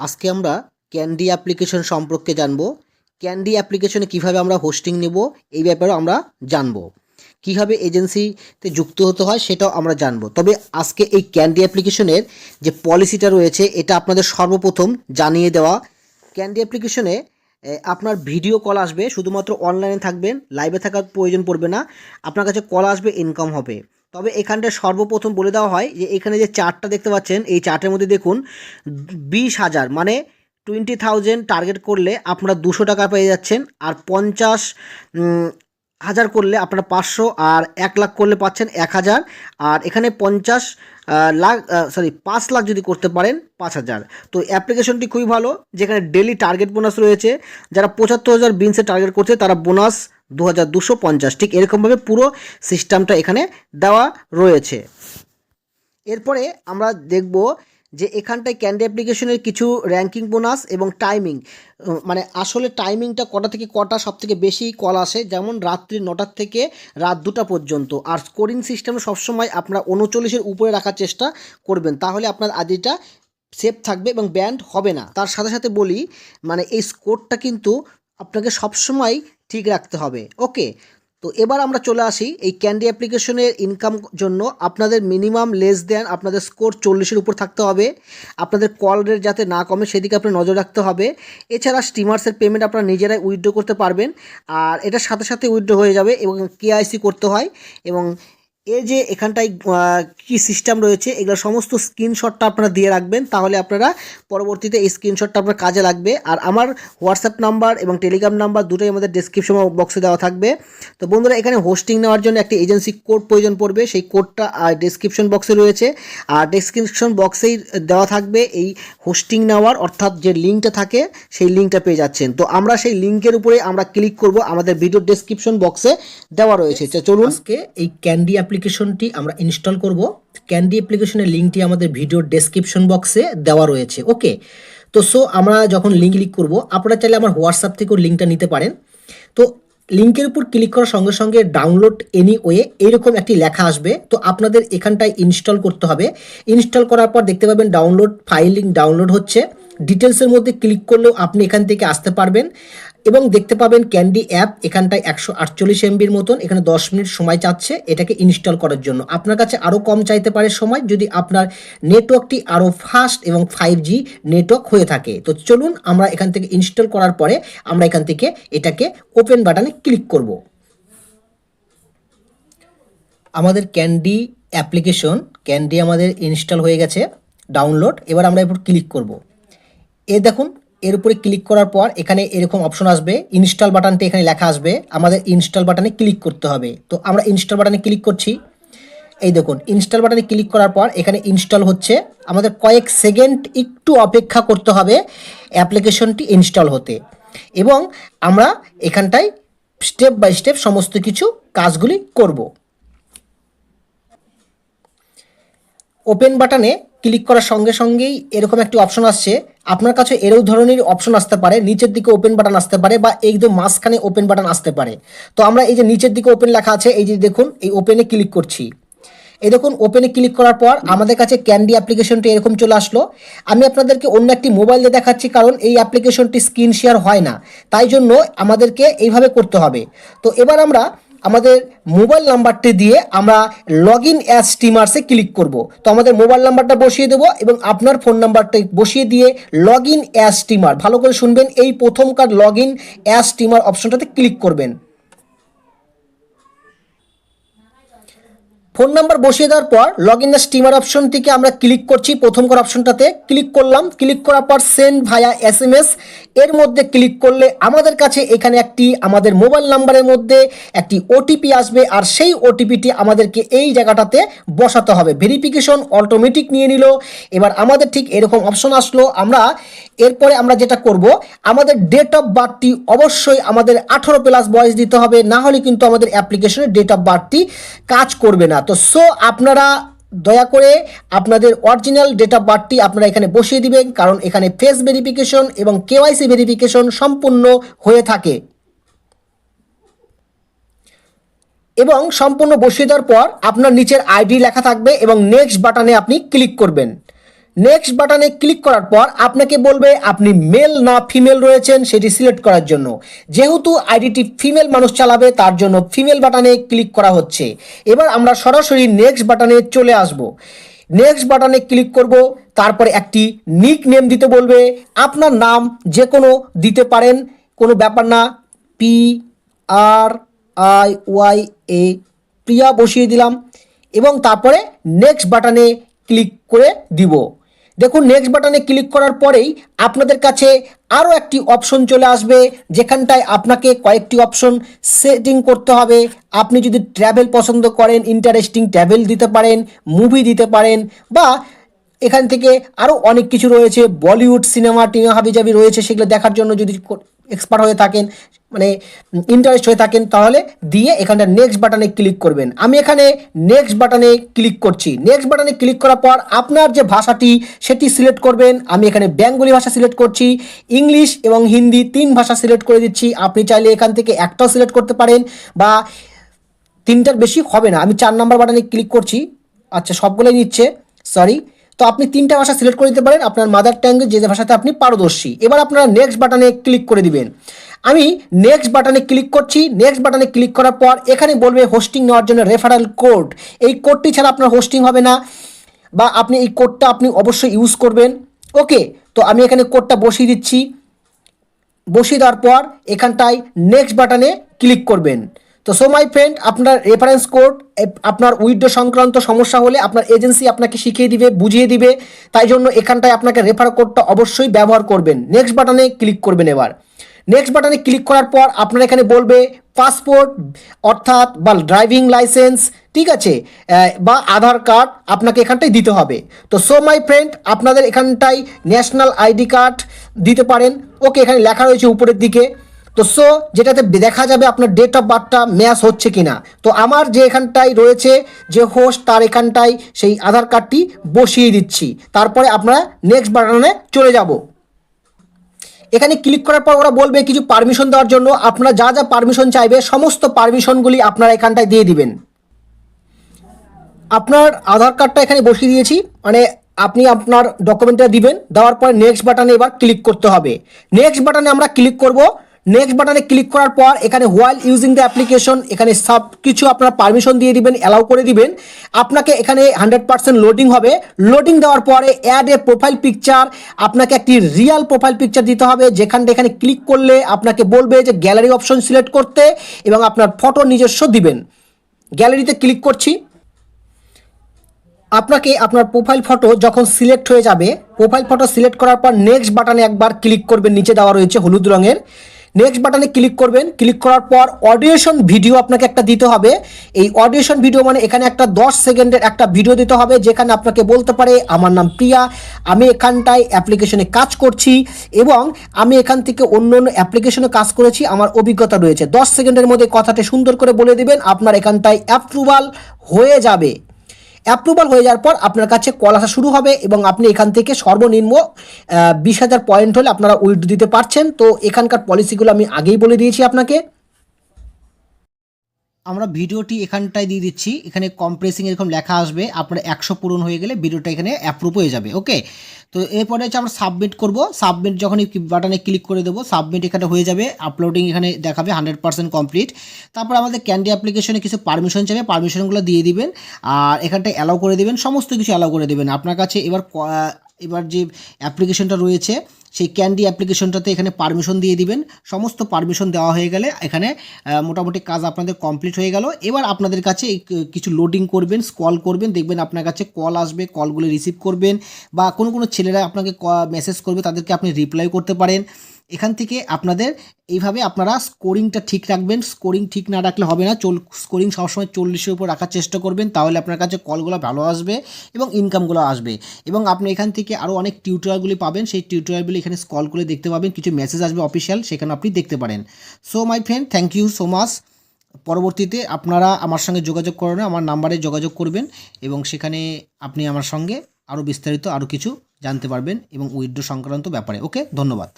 আজকে আমরা candy application সম্পর্কে জানব। ক্যান্ডি অ্যাপ্লিকেশনে কিভাবে আমরা হোস্টিং নেব এই ব্যাপারেও আমরা জানব। কিভাবে এজেন্সিতে যুক্ত হতে হয় সেটাও আমরা জানব। তবে আজকে এই ক্যান্ডি অ্যাপ্লিকেশনের যে পলিসিটা রয়েছে এটা আপনাদের সর্বপ্রথম জানিয়ে দেওয়া। ক্যান্ডি অ্যাপ্লিকেশনে আপনার ভিডিও কল আসবে, শুধুমাত্র অনলাইনে থাকবেন, লাইভে থাকার প্রয়োজন পড়বে না। আপনার কাছে কল আসবে, ইনকাম হবে। তবে এখানটা সর্বপ্রথম বলে দেওয়া হয় যে এখানে যে চার্টটা দেখতে পাচ্ছেন এই চার্টের মধ্যে দেখুন 20,000 মানে 20,000 টার্গেট করলে আপনারা 200 টাকা পেয়ে যাচ্ছেন, আর 50,000 করলে আপনারা 500, আর 1 লাখ করলে পাচ্ছেন 1,000, আর এখানে 5 লাখ যদি করতে পারেন 5,000। তো অ্যাপ্লিকেশনটি খুবই ভালো, যেখানে ডেলি টার্গেট বোনাস রয়েছে। যারা 75,000 বিনসে টার্গেট করছে তারা বোনাস 2,250, ঠিক এরকমভাবে পুরো সিস্টেমটা এখানে দেওয়া রয়েছে। এরপরে আমরা দেখব যে এখানটায় ক্যান্ডি অ্যাপ্লিকেশনের কিছু র্যাঙ্কিং বোনাস এবং টাইমিং, মানে আসলে টাইমিংটা কটা থেকে কটা সব থেকে বেশি কল আসে, যেমন রাত্রি 9টার থেকে রাত 2টা পর্যন্ত। আর স্কোরিং সিস্টেম সবসময় আপনার 39-এর উপরে রাখার চেষ্টা করবেন, তাহলে আপনার আইডিটা সেফ থাকবে এবং ব্যান্ড হবে না। তার সাথে সাথে বলি, মানে এই স্কোরটা কিন্তু আপনাকে সবসময় ঠিক রাখতে হবে। ওকে, তো এবার আমরা চলে আসি এই ক্যান্ডি অ্যাপ্লিকেশনের ইনকাম জন্য। আপনাদের মিনিমাম লেস দেন আপনাদের স্কোর 40-এর উপর থাকতে হবে। আপনাদের কল রেট যাতে না কমে সেদিকে আপনার নজর রাখতে হবে। এছাড়া স্টিমার্সের পেমেন্ট আপনারা নিজেরাই উইথড্র করতে পারবেন, আর এটার সাথে সাথে উইথড্র হয়ে যাবে এবং কেআইসি করতে হয়। এবং এই যে এখানটায় কী সিস্টেম রয়েছে এগুলো সমস্ত স্ক্রিনশটটা আপনারা দিয়ে রাখবেন, তাহলে আপনারা পরবর্তীতে এই স্ক্রিনশটটা আপনার কাজে লাগবে। আর আমার হোয়াটসঅ্যাপ নাম্বার এবং টেলিগ্রাম নাম্বার দুটোই আমাদের ডেসক্রিপশন বক্সে দেওয়া থাকবে। তো বন্ধুরা, এখানে হোস্টিং নেওয়ার জন্য একটি এজেন্সি কোড প্রয়োজন পড়বে, সেই কোডটা ডেসক্রিপশন বক্সে রয়েছে। আর ডেসক্রিপশন বক্সেই দেওয়া থাকবে এই হোস্টিং নেওয়ার, অর্থাৎ যে লিঙ্কটা থাকে সেই লিঙ্কটা পেয়ে যাচ্ছেন। তো আমরা সেই লিঙ্কের উপরে আমরা ক্লিক করব, আমাদের ভিডিও ডেসক্রিপশন বক্সে দেওয়া রয়েছে। চলুন আজকে এই ক্যান্ডি অ্যাপ্লিকেশনটি আমরা ইনস্টল করব। ক্যান্ডি অ্যাপ্লিকেশনের লিঙ্কটি আমাদের ভিডিও ডেসক্রিপশন বক্সে দেওয়া রয়েছে। ওকে, তো আমরা যখন লিঙ্ক ক্লিক করব, আপনারা চাইলে আমার হোয়াটসঅ্যাপ থেকেও লিঙ্কটা নিতে পারেন। তো লিঙ্কের উপর ক্লিক করার সঙ্গে সঙ্গে ডাউনলোড এনিওয়ে এইরকম একটি লেখা আসবে। তো আপনাদের এখানটায় ইনস্টল করতে হবে। ইনস্টল করার পর দেখতে পাবেন ডাউনলোড ফাইলিং ডাউনলোড হচ্ছে। ডিটেলসের মধ্যে ক্লিক করলেও আপনি এখান থেকে আসতে পারবেন এবং দেখতে পাবেন ক্যান্ডি অ্যাপ এখানটায় 148 এমবির মতন। এখানে 10 মিনিট সময় চাচ্ছে এটাকে ইনস্টল করার জন্য। আপনার কাছে আরও কম চাইতে পারে সময়, যদি আপনার নেটওয়ার্কটি আরও ফাস্ট এবং 5G নেটওয়ার্ক হয়ে থাকে। তো চলুন আমরা এখান থেকে ইনস্টল করার পরে আমরা এখান থেকে এটাকে ওপেন বাটনে ক্লিক করব। আমাদের ক্যান্ডি অ্যাপ্লিকেশন ক্যান্ডি আমাদের ইনস্টল হয়ে গেছে, ডাউনলোড। এবার আমরা এরপর ক্লিক করব। দেখুন, এর উপরে ক্লিক করার পর এখানে এরকম অপশন আসবে, ইনস্টল বাটনটি এখানে লেখা আসবে, আমাদের ইনস্টল বাটনে ক্লিক করতে হবে। তো আমরা ইনস্টল বাটনে ক্লিক করছি। এই দেখুন, ইনস্টল বাটনে ক্লিক করার পর এখানে ইনস্টল হচ্ছে। আমাদের কয়েক সেকেন্ড একটু অপেক্ষা করতে হবে অ্যাপ্লিকেশনটি ইনস্টল হতে, এবং আমরা এখানটায় স্টেপ বাই স্টেপ সমস্ত কিছু কাজগুলি করব। ওপেন বাটনে ক্লিক করার সঙ্গে সঙ্গেই এরকম একটি অপশন আসছে। আপনার কাছে এরও ধরনের অপশন আসতে পারে, নিচের দিকে ওপেন বাটন আসতে পারে, বা একদম মাঝখানে ওপেন বাটন আসতে পারে। তো আমরা এই যে নিচের দিকে ওপেন লেখা আছে, এই যে দেখুন, এই ওপেনে ক্লিক করছি। এই দেখুন, ওপেনে ক্লিক করার পর আমাদের কাছে ক্যান্ডি অ্যাপ্লিকেশনটি এরকম চলে আসলো। আমি আপনাদেরকে অন্য একটি মোবাইল দিয়ে দেখাচ্ছি, কারণ এই অ্যাপ্লিকেশনটি স্ক্রিন শেয়ার হয় না, তাই জন্য আমাদেরকে এইভাবে করতে হবে। তো এবার আমরা আমাদের মোবাইল নাম্বারটি দিয়ে আমরা লগ ইন অ্যাজ স্টিমার্সে ক্লিক করব। তো আমাদের মোবাইল নাম্বারটা বসিয়ে দেবো এবং আপনার ফোন নাম্বারটা বসিয়ে দিয়ে লগ ইন অ্যাজ স্টিমার, ভালো করে শুনবেন, এই প্রথমকার লগ ইন অ্যাজ স্টিমার অপশনটাতে ক্লিক করবেন। ফোন নাম্বার বসিয়ে দেওয়ার পর log in the steamer option থেকে আমরা ক্লিক করছি, প্রথমকার অপশনটাতে ক্লিক করলাম। ক্লিক করার পর সেন্ড ভায়া SMS এর মধ্যে ক্লিক করলে আমাদের কাছে এখানে একটি আমাদের মোবাইল নাম্বারের মধ্যে একটি ওটিপি আসবে, আর সেই ওটিপিটি আমাদেরকে এই জায়গাটাতে বসাতে হবে। ভেরিফিকেশন অটোমেটিক নিয়ে নিল। এবার আমাদের ঠিক এরকম অপশন আসলো। এরপরে আমরা যেটা করব, আমাদের ডেট অফ বার্থটি অবশ্যই আমাদের 18+ বয়স দিতে হবে, না হলে কিন্তু আমাদের অ্যাপ্লিকেশনের ডেট অফ বার্থটি কাজ করবে না। তো আপনারা দয়া করে আপনাদের অরিজিনাল ডেট অফ বার্থটি আপনারা এখানে বসিয়ে দিবেন, কারণ এখানে ফেস ভেরিফিকেশন এবং KYC ভেরিফিকেশন সম্পূর্ণ হয়ে থাকে। এবং সম্পূর্ণ বসিয়ে দেওয়ার পর আপনার নিচের আইডি লেখা থাকবে এবং নেক্সট বাটনে আপনি ক্লিক করবেন। নেক্সট বাটনে ক্লিক করার পর আপনাকে বলবে আপনি মেল না ফিমেল রয়েছেন সেটি সিলেক্ট করার জন্য। যেহেতু আইডিটি ফিমেল মানুষ চালাবে তার জন্য ফিমেল বাটনে ক্লিক করা হচ্ছে। এবার আমরা সরাসরি নেক্সট বাটনে চলে আসব। নেক্সট বাটনে ক্লিক করব, তারপরে একটি নিক নেম দিতে বলবে। আপনার নাম যে কোনো দিতে পারেন, কোনো ব্যাপার না। PRIYA প্রিয়া বসিয়ে দিলাম এবং তারপরে নেক্সট বাটনে ক্লিক করে দিব। দেখুন নেক্সট বাটনে ক্লিক করার পরেই আপনাদের কাছে আরও একটি অপশন চলে আসবে, যেখানটায় আপনাকে কয়েকটি অপশন সেটিং করতে হবে। আপনি যদি ট্র্যাভেল পছন্দ করেন, ইন্টারেস্টিং ট্র্যাভেল দিতে পারেন, মুভি দিতে পারেন, বা এখান থেকে আরও অনেক কিছু রয়েছে, বলিউড সিনেমা টিনা হাবিজাবি রয়েছে, সেগুলো দেখার জন্য যদি এক্সপার্ট হয়ে থাকেন, মানে ইন্টারেস্ট হয়ে থাকেন, তাহলে দিয়ে এখানটা নেক্সট বাটনে ক্লিক করবেন। আমি এখানে নেক্সট বাটনে ক্লিক করছি। নেক্সট বাটনে ক্লিক করার পর আপনার যে ভাষাটি সেটি সিলেক্ট করবেন। আমি এখানে বেঙ্গলি ভাষা সিলেক্ট করছি, ইংলিশ এবং হিন্দি 3 ভাষা সিলেক্ট করে দিচ্ছি। আপনি চাইলে এখান থেকে একটাও সিলেক্ট করতে পারেন, বা 3টার বেশি হবে না। আমি 4 নম্বর বাটনে ক্লিক করছি। আচ্ছা, সবগুলোই নিচ্ছে, সরি। তো আপনি 3টা ভাষা সিলেক্ট করে দিতে পারেন, আপনার মাদার ট্যাঙ্গে যে ভাষাতে আপনি পারদর্শী। এবার আপনারা নেক্সট বাটনে ক্লিক করে দিবেন। আমি নেক্সট বাটনে ক্লিক করছি। নেক্সট বাটনে ক্লিক করার পর এখানে বলবে হোস্টিং নেওয়ার জন্য রেফারেল কোড। এই কোডটি ছাড়া আপনার হোস্টিং হবে না, বা আপনি এই কোডটা আপনি অবশ্যই ইউজ করবেন। ওকে, তো আমি এখানে কোডটা বসিয়ে দিচ্ছি। বসিয়ে দেওয়ার পর এখানটায় নেক্সট বাটনে ক্লিক করবেন। তো সো মাই ফ্রেন্ড, আপনার রেফারেন্স কোড, আপনার উইথড্র সংক্রান্ত সমস্যা হলে আপনার এজেন্সি আপনাকে শিখিয়ে দিবে, বুঝিয়ে দিবে। তাই জন্য এখানটায় আপনাকে রেফার কোডটা অবশ্যই ব্যবহার করবেন। নেক্সট বাটনে ক্লিক করবেন। এবার নেক্সট বাটনে ক্লিক করার পর আপনার এখানে বলবে পাসপোর্ট অর্থাৎ বা ড্রাইভিং লাইসেন্স, ঠিক আছে, বা আধার কার্ড আপনাকে এখানটায় দিতে হবে। তো সো মাই ফ্রেন্ড, আপনাদের এখানটায় ন্যাশনাল আইডি কার্ড দিতে পারেন। ওকে, এখানে লেখা রয়েছে উপরের দিকে। তো সো যেটাতে দেখা যাবে আপনার ডেট অফ বার্থটা ম্যাচ হচ্ছে কিনা। তো আমার যে এখানটায় রয়েছে যে হোস্ট, তার এখানটায় সেই আধার কার্ডটি বসিয়ে দিচ্ছি। তারপরে আপনারা নেক্সট বাটনে চলে যাব। এখানে ক্লিক করার পর ওরা বলবে কিছু পারমিশন দেওয়ার জন্য। আপনারা যা যা পারমিশন চাইবে সমস্ত পারমিশনগুলি আপনারা এখানটায় দিয়ে দিবেন। আপনার আধার কার্ডটা এখানে বসিয়ে দিয়েছি, মানে আপনি আপনার ডকুমেন্টটা দিবেন। দেওয়ার পর নেক্সট বাটনে এবার ক্লিক করতে হবে। নেক্সট বাটনে আমরা ক্লিক করব। নেক্সট বাটনে ক্লিক করার পর এখানে হোয়াইল ইউজিং দ্য অ্যাপ্লিকেশন, এখানে সব কিছু আপনার পারমিশন দিয়ে দিবেন, অ্যালাউ করে দিবেন। আপনাকে এখানে 100% লোডিং হবে। লোডিং দেওয়ার পরে অ্যাড এ প্রোফাইল পিকচার, আপনাকে একটি রিয়াল প্রোফাইল পিকচার দিতে হবে। যেখানটা এখানে ক্লিক করলে আপনাকে বলবে যে গ্যালারি অপশন সিলেক্ট করতে, এবং আপনার ফটো নিজস্ব দিবেন। গ্যালারিতে ক্লিক করছি। আপনাকে আপনার প্রোফাইল ফটো যখন সিলেক্ট হয়ে যাবে, প্রোফাইল ফটো সিলেক্ট করার পর নেক্সট বাটনে একবার ক্লিক করবেন। নিচে দেওয়া রয়েছে হলুদ রঙের, নেক্সট বাটনে ক্লিক করবেন। ক্লিক করার পর অডিয়েশন ভিডিও আপনাকে একটা দিতে হবে। এই অডিয়েশন ভিডিও মানে এখানে একটা 10 সেকেন্ডের একটা ভিডিও দিতে হবে, যেখানে আপনাকে বলতে পারে আমার নাম প্রিয়া, আমি এখানটায় অ্যাপ্লিকেশনে কাজ করছি এবং আমি এখান থেকে অন্য অন্য অ্যাপ্লিকেশনে কাজ করেছি, আমার অভিজ্ঞতা রয়েছে। 10 সেকেন্ডের মধ্যে কথাটা সুন্দর করে বলে দিবেন, আপনার এখানটায় অ্যাপ্রুভাল হয়ে যাবে। অ্যাপ্রুভাল হয়ে যাওয়ার পর আপনার কাছে কল আসা শুরু হবে, এবং আপনি এখান থেকে সর্বনিম্ন 20,000 পয়েন্ট হলে আপনারা উইথড্র দিতে পারছেন। তো এখানকার পলিসিগুলো আমি আগেই বলে দিয়েছি আপনাকে। আমরা ভিডিওটি এখানটায় দিয়ে দিচ্ছি। এখানে কম্প্রেসিং এরকম লেখা আসবে, আপনার 100 পূরণ হয়ে গেলে ভিডিওটা এখানে অ্যাপ্রুভ হয়ে যাবে। ওকে, তো এরপরে হচ্ছে আমরা সাবমিট করব। সাবমিট যখন এই বাটনে ক্লিক করে দেবো, সাবমিট এখানে হয়ে যাবে। আপলোডিং এখানে দেখাবে 100% কমপ্লিট। তারপর আমাদের ক্যান্ডি অ্যাপ্লিকেশনে কিছু পারমিশন চাইবে, পারমিশনগুলো দিয়ে দিবেন, আর এখানটায় অ্যালাউ করে দেবেন, সমস্ত কিছু অ্যালাউ করে দেবেন। আপনার কাছে এবার যে অ্যাপ্লিকেশনটা রয়েছে সেই ক্যান্ডি অ্যাপ্লিকেশনটাতে এখানে পারমিশন দিয়ে দিবেন। সমস্ত পারমিশন দেওয়া হয়ে গেলে এখানে মোটামুটি কাজ আপনাদের কমপ্লিট হয়ে গেল। এবার আপনাদের কাছে কিছু লোডিং করবেন, স্ক্রল করবেন, দেখবেন আপনার কাছে কল আসবে, কলগুলো রিসিভ করবেন, বা কোনো ছেলেরা আপনাকে মেসেজ করবে, তাদেরকে আপনি রিপ্লাই করতে পারেন। এখান থেকে আপনাদের এইভাবে আপনারা স্কোরিংটা ঠিক রাখবেন। স্কোরিং ঠিক না রাখলে হবে না। স্কোরিং সবসময় 40-এর উপর রাখার চেষ্টা করবেন, তাহলে আপনার কাছে কলগুলো ভালো আসবে এবং ইনকামগুলো আসবে। এবং আপনি এখান থেকে আরও অনেক টিউটোরিয়ালগুলি পাবেন, সেই টিউটোরিয়ালগুলি এখানে স্ক্রল করে দেখতে পাবেন। কিছু মেসেজ আসবে অফিসিয়াল, সেখানে আপনি দেখতে পারেন। So my friend, thank you so much. পরবর্তীতে আপনারা আমার সঙ্গে যোগাযোগ করেন, আমার নাম্বারে যোগাযোগ করবেন, এবং সেখানে আপনি আমার সঙ্গে আরও বিস্তারিত আরও কিছু জানতে পারবেন এবং উইথড্র সংক্রান্ত ব্যাপারে। ওকে, ধন্যবাদ।